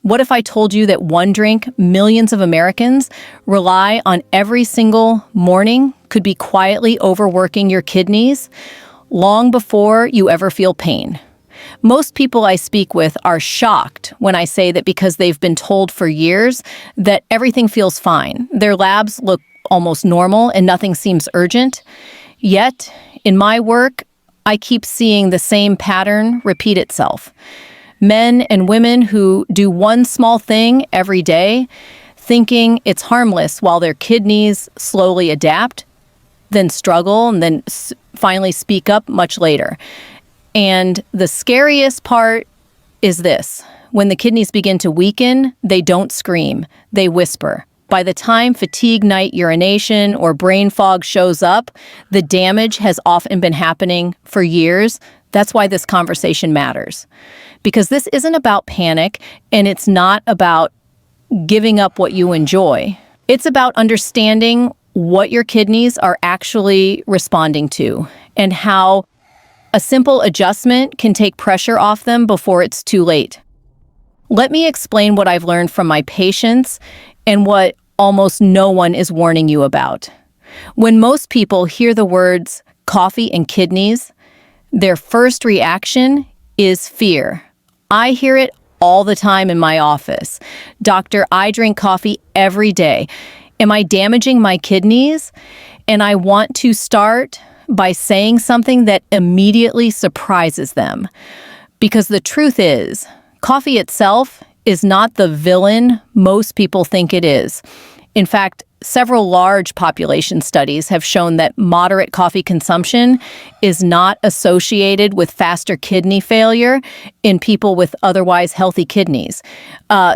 What if I told you that one drink millions of Americans rely on every single morning could be quietly overworking your kidneys long before you ever feel pain? Most people I speak with are shocked when I say that because they've been told for years that everything feels fine. Their labs look almost normal and nothing seems urgent. Yet, in my work, I keep seeing the same pattern repeat itself. Men and women who do one small thing every day, thinking it's harmless while their kidneys slowly adapt, then struggle, and then finally speak up much later. And the scariest part is this. When the kidneys begin to weaken, they don't scream, they whisper. By the time fatigue, night urination, or brain fog shows up, the damage has often been happening for years. That's why this conversation matters. Because this isn't about panic, and it's not about giving up what you enjoy. It's about understanding what your kidneys are actually responding to and how a simple adjustment can take pressure off them before it's too late. Let me explain what I've learned from my patients and what almost no one is warning you about. When most people hear the words coffee and kidneys, their first reaction is fear. I hear it all the time in my office. Doctor, I drink coffee every day. Am I damaging my kidneys? And I want to start by saying something that immediately surprises them. Because the truth is, coffee itself is not the villain most people think it is. In fact, several large population studies have shown that moderate coffee consumption is not associated with faster kidney failure in people with otherwise healthy kidneys.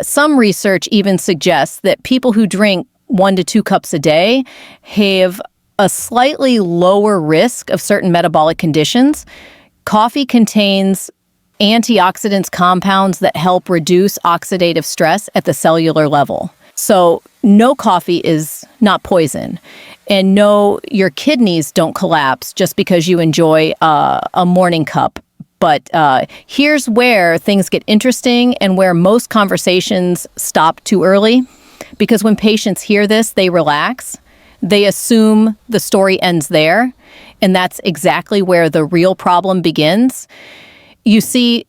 Some research even suggests that people who drink 1 to 2 cups a day have a slightly lower risk of certain metabolic conditions. Coffee contains antioxidants compounds that help reduce oxidative stress at the cellular level. So no coffee is not poison. And no, your kidneys don't collapse just because you enjoy a morning cup. But here's where things get interesting and where most conversations stop too early. Because when patients hear this, they relax. They assume the story ends there. And that's exactly where the real problem begins. You see,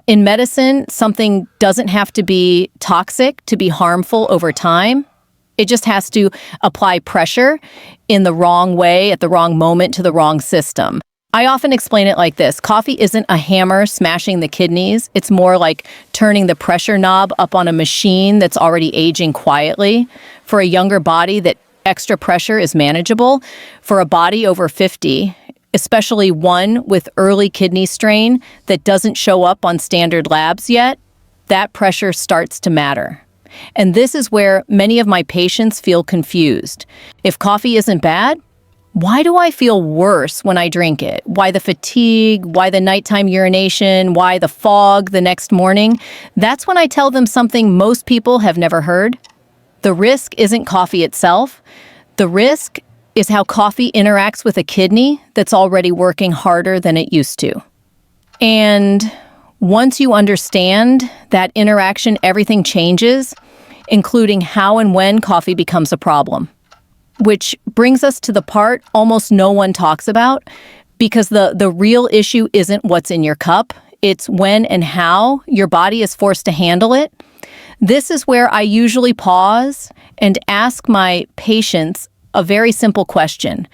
in medicine, something doesn't have to be toxic to be harmful over time. It just has to apply pressure in the wrong way at the wrong moment to the wrong system. I often explain it like this. Coffee isn't a hammer smashing the kidneys. It's more like turning the pressure knob up on a machine that's already aging quietly. For a younger body, that extra pressure is manageable. For a body over 50, especially one with early kidney strain that doesn't show up on standard labs yet, that pressure starts to matter. And this is where many of my patients feel confused. If coffee isn't bad, why do I feel worse when I drink it? Why the fatigue? Why the nighttime urination? Why the fog the next morning? That's when I tell them something most people have never heard. The risk isn't coffee itself. The risk is how coffee interacts with a kidney that's already working harder than it used to. And once you understand that interaction, everything changes, including how and when coffee becomes a problem. Which brings us to the part almost no one talks about, because the real issue isn't what's in your cup, it's when and how your body is forced to handle it. This is where I usually pause and ask my patients a very simple question.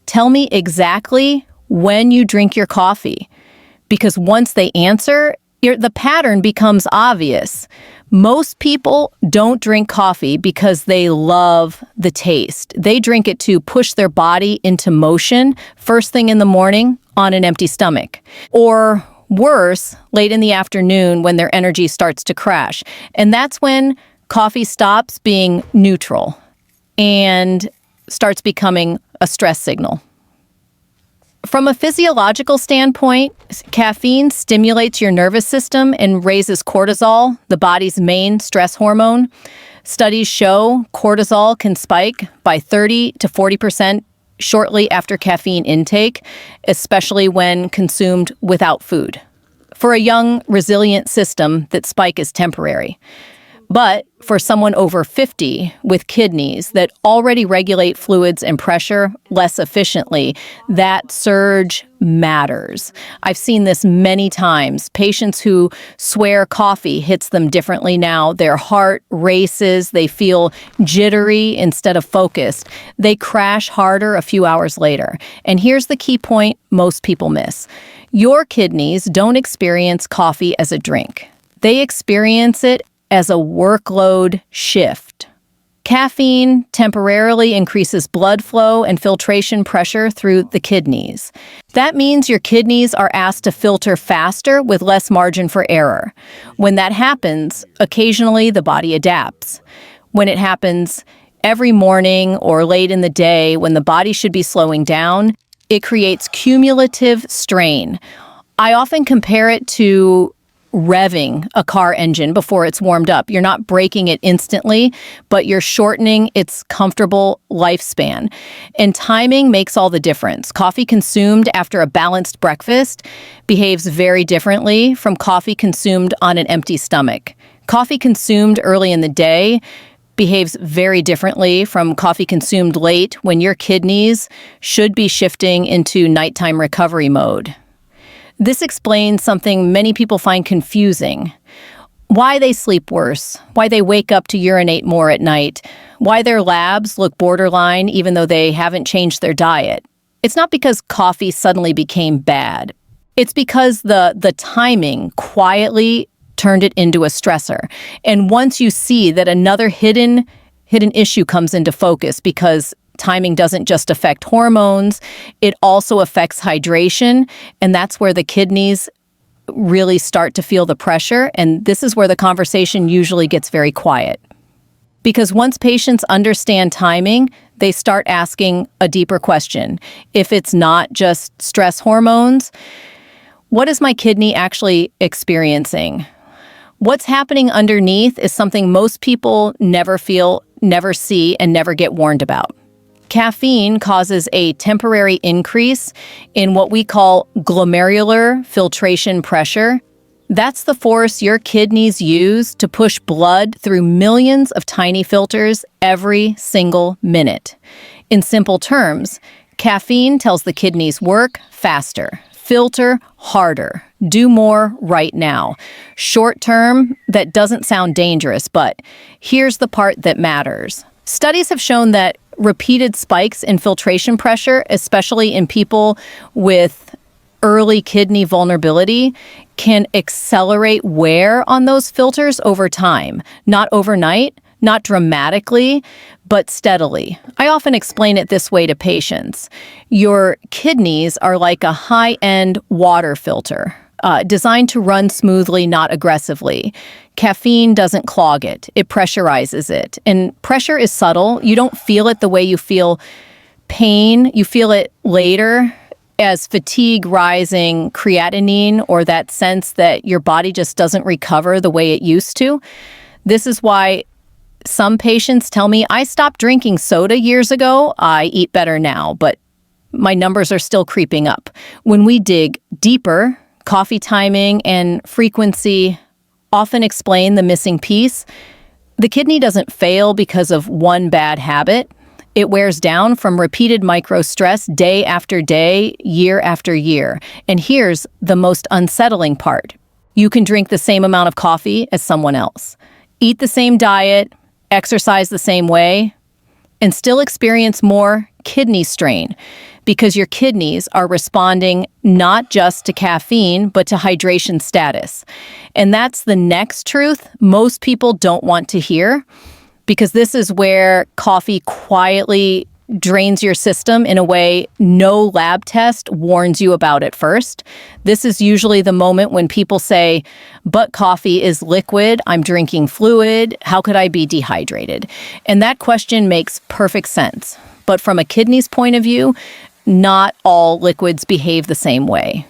Tell me exactly when you drink your coffee. Because once they answer, the pattern becomes obvious. Most people don't drink coffee because they love the taste. They drink it to push their body into motion first thing in the morning on an empty stomach. Or worse, late in the afternoon when their energy starts to crash. And that's when coffee stops being neutral and starts becoming a stress signal. From a physiological standpoint, caffeine stimulates your nervous system and raises cortisol, the body's main stress hormone. Studies show cortisol can spike by 30 to 40% shortly after caffeine intake, especially when consumed without food. For a young, resilient system, that spike is temporary. But for someone over 50 with kidneys that already regulate fluids and pressure less efficiently, that surge matters. I've seen this many times. Patients who swear coffee hits them differently now. Their heart races. They feel jittery instead of focused. They crash harder a few hours later. And here's the key point most people miss. Your kidneys don't experience coffee as a drink. They experience it as a workload shift. Caffeine temporarily increases blood flow and filtration pressure through the kidneys. That means your kidneys are asked to filter faster with less margin for error. When that happens, occasionally the body adapts. When it happens every morning or late in the day when the body should be slowing down, it creates cumulative strain. I often compare it to revving a car engine before it's warmed up. You're not braking it instantly, but you're shortening its comfortable lifespan. And timing makes all the difference. Coffee consumed after a balanced breakfast behaves very differently from coffee consumed on an empty stomach. Coffee consumed early in the day behaves very differently from coffee consumed late when your kidneys should be shifting into nighttime recovery mode. This explains something many people find confusing. Why they sleep worse, why they wake up to urinate more at night, why their labs look borderline even though they haven't changed their diet. It's not because coffee suddenly became bad. It's because the timing quietly turned it into a stressor. And once you see that another hidden issue comes into focus because timing doesn't just affect hormones, it also affects hydration, and that's where the kidneys really start to feel the pressure, and this is where the conversation usually gets very quiet. Because once patients understand timing, they start asking a deeper question. If it's not just stress hormones, what is my kidney actually experiencing? What's happening underneath is something most people never feel, never see, and never get warned about. Caffeine causes a temporary increase in what we call glomerular filtration pressure. That's the force your kidneys use to push blood through millions of tiny filters every single minute. In simple terms, caffeine tells the kidneys work faster, filter harder, do more right now. Short term, that doesn't sound dangerous, but here's the part that matters. Studies have shown that repeated spikes in filtration pressure, especially in people with early kidney vulnerability, can accelerate wear on those filters over time. Not overnight, not dramatically, but steadily. I often explain it this way to patients. Your kidneys are like a high-end water filter, designed to run smoothly, not aggressively. Caffeine doesn't clog it. It pressurizes it. And pressure is subtle. You don't feel it the way you feel pain. You feel it later as fatigue rising, creatinine, or that sense that your body just doesn't recover the way it used to. This is why some patients tell me, I stopped drinking soda years ago. I eat better now, but my numbers are still creeping up. When we dig deeper, coffee timing and frequency often explain the missing piece. The kidney doesn't fail because of one bad habit. It wears down from repeated micro-stress day after day, year after year. And here's the most unsettling part. You can drink the same amount of coffee as someone else, eat the same diet, exercise the same way, and still experience more kidney strain because your kidneys are responding not just to caffeine, but to hydration status. And that's the next truth most people don't want to hear, because this is where coffee quietly drains your system in a way no lab test warns you about at first. This is usually the moment when people say, but coffee is liquid, I'm drinking fluid, how could I be dehydrated? And that question makes perfect sense. But from a kidney's point of view, not all liquids behave the same way.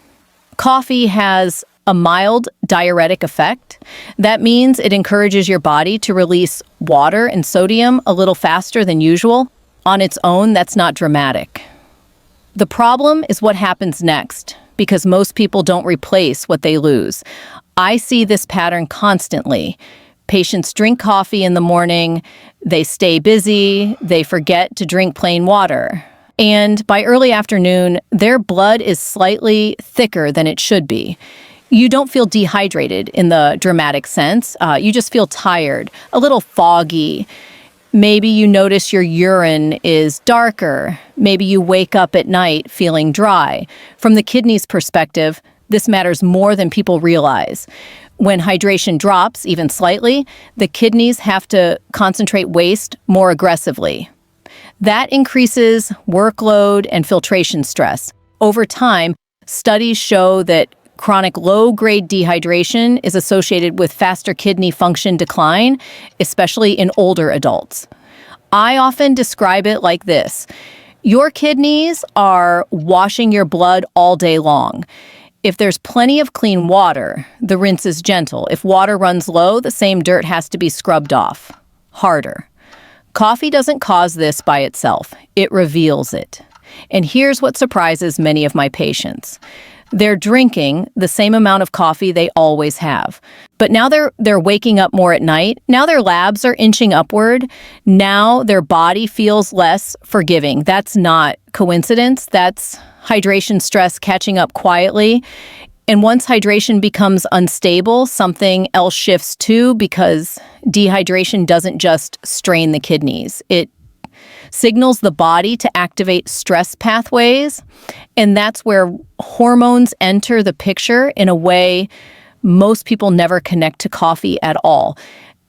Coffee has a mild diuretic effect. That means it encourages your body to release water and sodium a little faster than usual. On its own, that's not dramatic. The problem is what happens next. because most people don't replace what they lose. I see this pattern constantly. Patients drink coffee in the morning, they stay busy, they forget to drink plain water. And by early afternoon, their blood is slightly thicker than it should be. You don't feel dehydrated in the dramatic sense. You just feel tired, a little foggy. Maybe you notice your urine is darker. Maybe you wake up at night feeling dry. From the kidney's perspective, this matters more than people realize. When hydration drops, even slightly, the kidneys have to concentrate waste more aggressively. That increases workload and filtration stress. Over time, studies show that chronic low-grade dehydration is associated with faster kidney function decline, especially in older adults. I often describe it like this. Your kidneys are washing your blood all day long. If there's plenty of clean water, the rinse is gentle. If water runs low, the same dirt has to be scrubbed off. Harder. Coffee doesn't cause this by itself. It reveals it. And here's what surprises many of my patients. They're drinking the same amount of coffee they always have. But now they're waking up more at night. Now their labs are inching upward. Now their body feels less forgiving. That's not coincidence. That's hydration stress catching up quietly. And once hydration becomes unstable, something else shifts too, because dehydration doesn't just strain the kidneys. It signals the body to activate stress pathways, and that's where hormones enter the picture in a way most people never connect to coffee at all.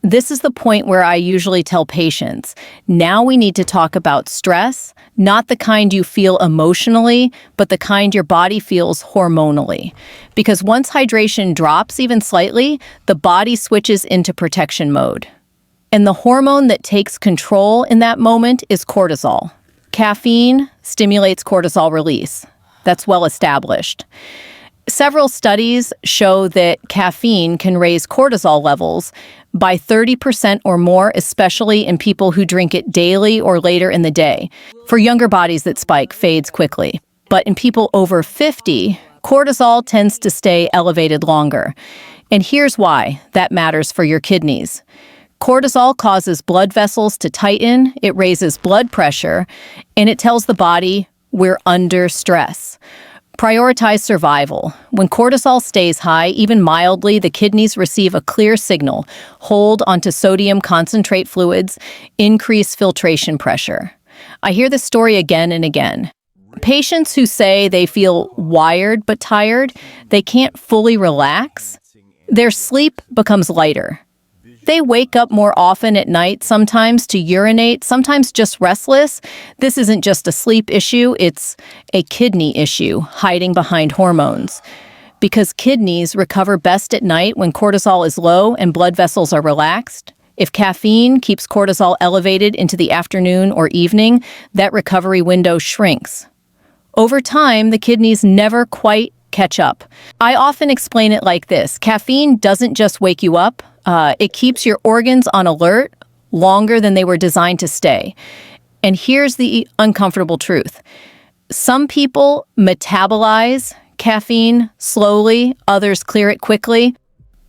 This is the point where I usually tell patients, now we need to talk about stress, not the kind you feel emotionally, but the kind your body feels hormonally. Because once hydration drops even slightly, the body switches into protection mode. And the hormone that takes control in that moment is cortisol. Caffeine stimulates cortisol release. That's well established. Several studies show that caffeine can raise cortisol levels by 30% or more, especially in people who drink it daily or later in the day. For younger bodies, that spike fades quickly. But in people over 50, cortisol tends to stay elevated longer. And here's why that matters for your kidneys. Cortisol causes blood vessels to tighten, it raises blood pressure, and it tells the body we're under stress. Prioritize survival. When cortisol stays high, even mildly, the kidneys receive a clear signal. Hold onto sodium concentrate fluids, increase filtration pressure. I hear this story again and again. Patients who say they feel wired but tired, they can't fully relax, their sleep becomes lighter. They wake up more often at night, sometimes to urinate, sometimes just restless. This isn't just a sleep issue, it's a kidney issue hiding behind hormones. Because kidneys recover best at night when cortisol is low and blood vessels are relaxed. If caffeine keeps cortisol elevated into the afternoon or evening, that recovery window shrinks. Over time, the kidneys never quite catch up. I often explain it like this. Caffeine doesn't just wake you up. It keeps your organs on alert longer than they were designed to stay. And here's the uncomfortable truth. Some people metabolize caffeine slowly, others clear it quickly.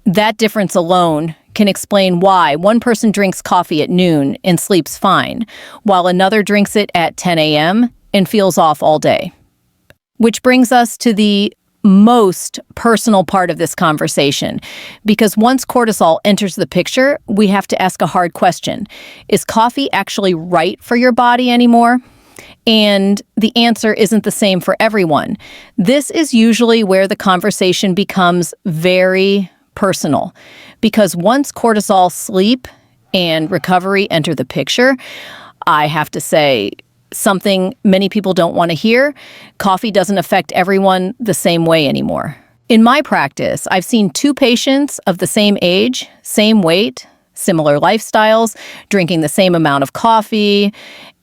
That difference alone can explain why one person drinks coffee at noon and sleeps fine, while another drinks it at 10 a.m. and feels off all day. Which brings us to the most personal part of this conversation, because once cortisol enters the picture, we have to ask a hard question. Is coffee actually right for your body anymore? And the answer isn't the same for everyone. This is usually where the conversation becomes very personal, because once cortisol, sleep, and recovery enter the picture, I have to say, something many people don't want to hear, coffee doesn't affect everyone the same way anymore. In my practice, I've seen two patients of the same age, same weight, similar lifestyles, drinking the same amount of coffee,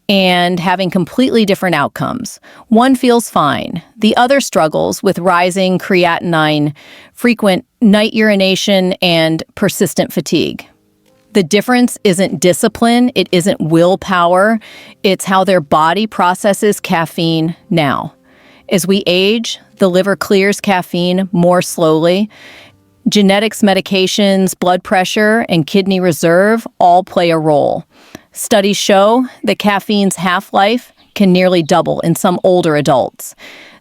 and having completely different outcomes. One feels fine. The other struggles with rising creatinine, frequent night urination, and persistent fatigue. The difference isn't discipline, it isn't willpower, it's how their body processes caffeine now. As we age, the liver clears caffeine more slowly. Genetics, medications, blood pressure, and kidney reserve all play a role. Studies show that caffeine's half-life can nearly double in some older adults.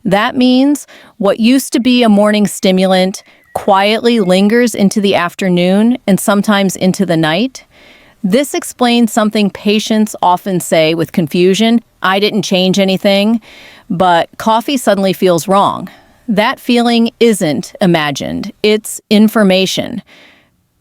That means what used to be a morning stimulant quietly lingers into the afternoon and sometimes into the night. This explains something patients often say with confusion: "I didn't change anything, but coffee suddenly feels wrong." That feeling isn't imagined, it's information.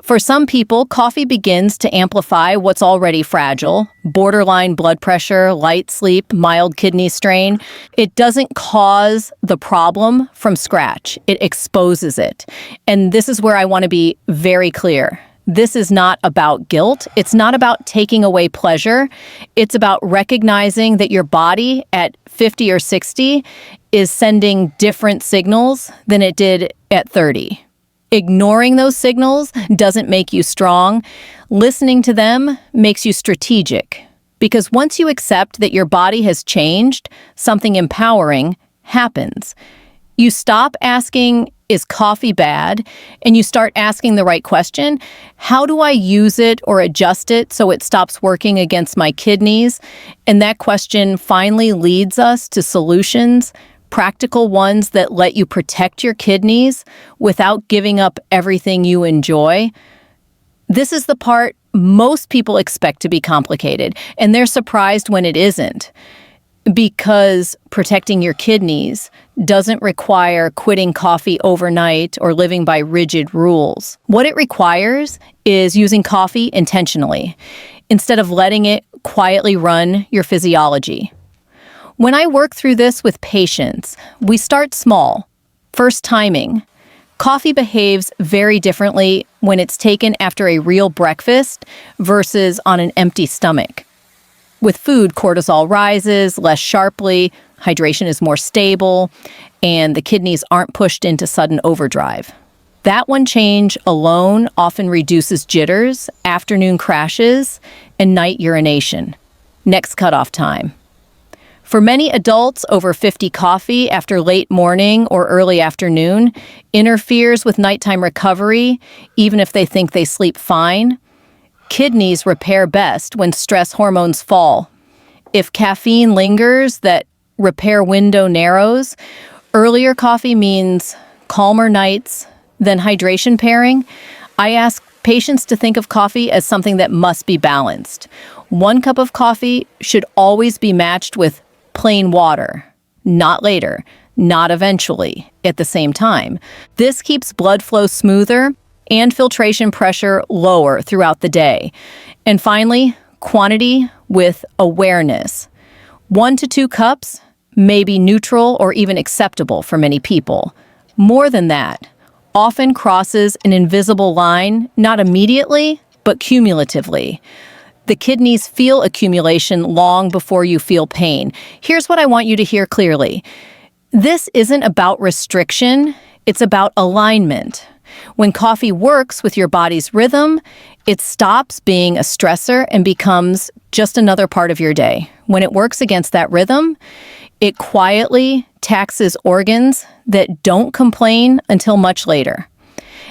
For some people, coffee begins to amplify what's already fragile: borderline blood pressure, light sleep, mild kidney strain. It doesn't cause the problem from scratch, it exposes it. And this is where I want to be very clear. This is not about guilt. It's not about taking away pleasure. It's about recognizing that your body at 50 or 60 is sending different signals than it did at 30. Ignoring those signals doesn't make you strong. Listening to them makes you strategic. Because once you accept that your body has changed, something empowering happens. You stop asking, "Is coffee bad?" and you start asking the right question: how do I use it or adjust it so it stops working against my kidneys? And that question finally leads us to solutions, practical ones that let you protect your kidneys without giving up everything you enjoy. This is the part most people expect to be complicated, and they're surprised when it isn't. Because protecting your kidneys doesn't require quitting coffee overnight or living by rigid rules. What it requires is using coffee intentionally, instead of letting it quietly run your physiology. When I work through this with patients, we start small. First, timing. Coffee behaves very differently when it's taken after a real breakfast versus on an empty stomach. With food, cortisol rises less sharply, hydration is more stable, and the kidneys aren't pushed into sudden overdrive. That one change alone often reduces jitters, afternoon crashes, and night urination. Next cutoff time. For many adults over 50, coffee after late morning or early afternoon interferes with nighttime recovery, even if they think they sleep fine. Kidneys repair best when stress hormones fall. If caffeine lingers, that repair window narrows. Earlier coffee means calmer nights than hydration pairing. I ask patients to think of coffee as something that must be balanced. 1 cup of coffee should always be matched with plain water, not later, not eventually, at the same time. This keeps blood flow smoother and filtration pressure lower throughout the day. And finally, quantity with awareness. 1 to 2 cups may be neutral or even acceptable for many people. More than that often crosses an invisible line, not immediately, but cumulatively. The kidneys feel accumulation long before you feel pain. Here's what I want you to hear clearly. This isn't about restriction, it's about alignment. When coffee works with your body's rhythm, it stops being a stressor and becomes just another part of your day. When it works against that rhythm, it quietly taxes organs that don't complain until much later.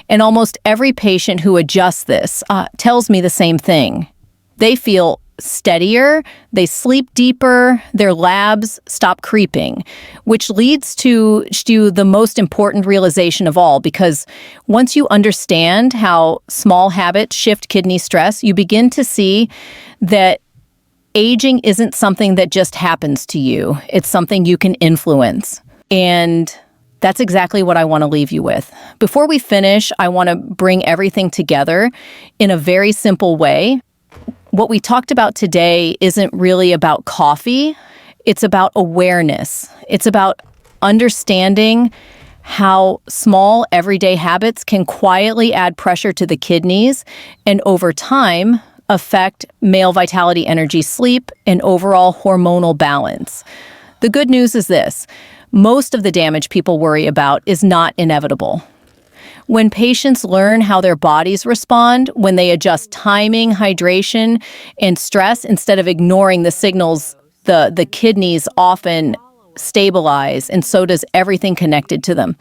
And almost every patient who adjusts this tells me the same thing. They feel steadier, they sleep deeper, their labs stop creeping, which leads to the most important realization of all, because once you understand how small habits shift kidney stress, you begin to see that aging isn't something that just happens to you. It's something you can influence. And that's exactly what I want to leave you with. Before we finish, I want to bring everything together in a very simple way. What we talked about today isn't really about coffee. It's about awareness. It's about understanding how small everyday habits can quietly add pressure to the kidneys and over time affect male vitality, energy, sleep, and overall hormonal balance. The good news is this: most of the damage people worry about is not inevitable. When patients learn how their bodies respond, when they adjust timing, hydration, and stress instead of ignoring the signals the kidneys often stabilize, and so does everything connected to them.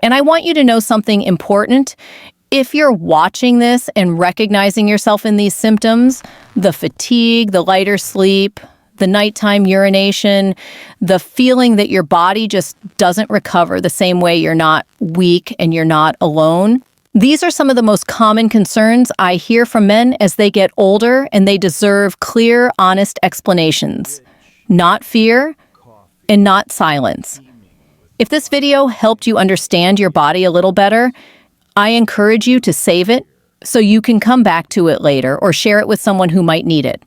And I want you to know something important. If you're watching this and recognizing yourself in these symptoms, the fatigue, the lighter sleep, the nighttime urination, the feeling that your body just doesn't recover the same way, you're not weak and you're not alone, these are some of the most common concerns I hear from men as they get older, and they deserve clear, honest explanations. Not fear and not silence. If this video helped you understand your body a little better, I encourage you to save it so you can come back to it later or share it with someone who might need it.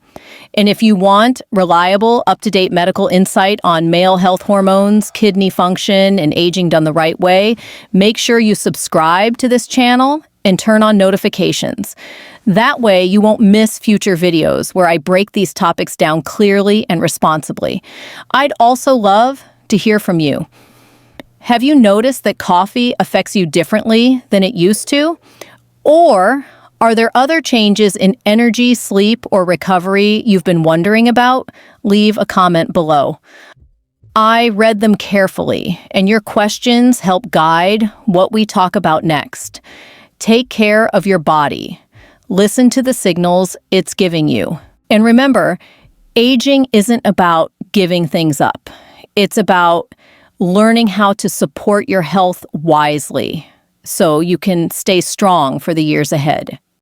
And if you want reliable, up-to-date medical insight on male health hormones, kidney function, and aging done the right way, make sure you subscribe to this channel and turn on notifications. That way, you won't miss future videos where I break these topics down clearly and responsibly. I'd also love to hear from you. Have you noticed that coffee affects you differently than it used to? Or are there other changes in energy, sleep, or recovery you've been wondering about? Leave a comment below. I read them carefully, and your questions help guide what we talk about next. Take care of your body. Listen to the signals it's giving you. And remember, aging isn't about giving things up. It's about learning how to support your health wisely so you can stay strong for the years ahead.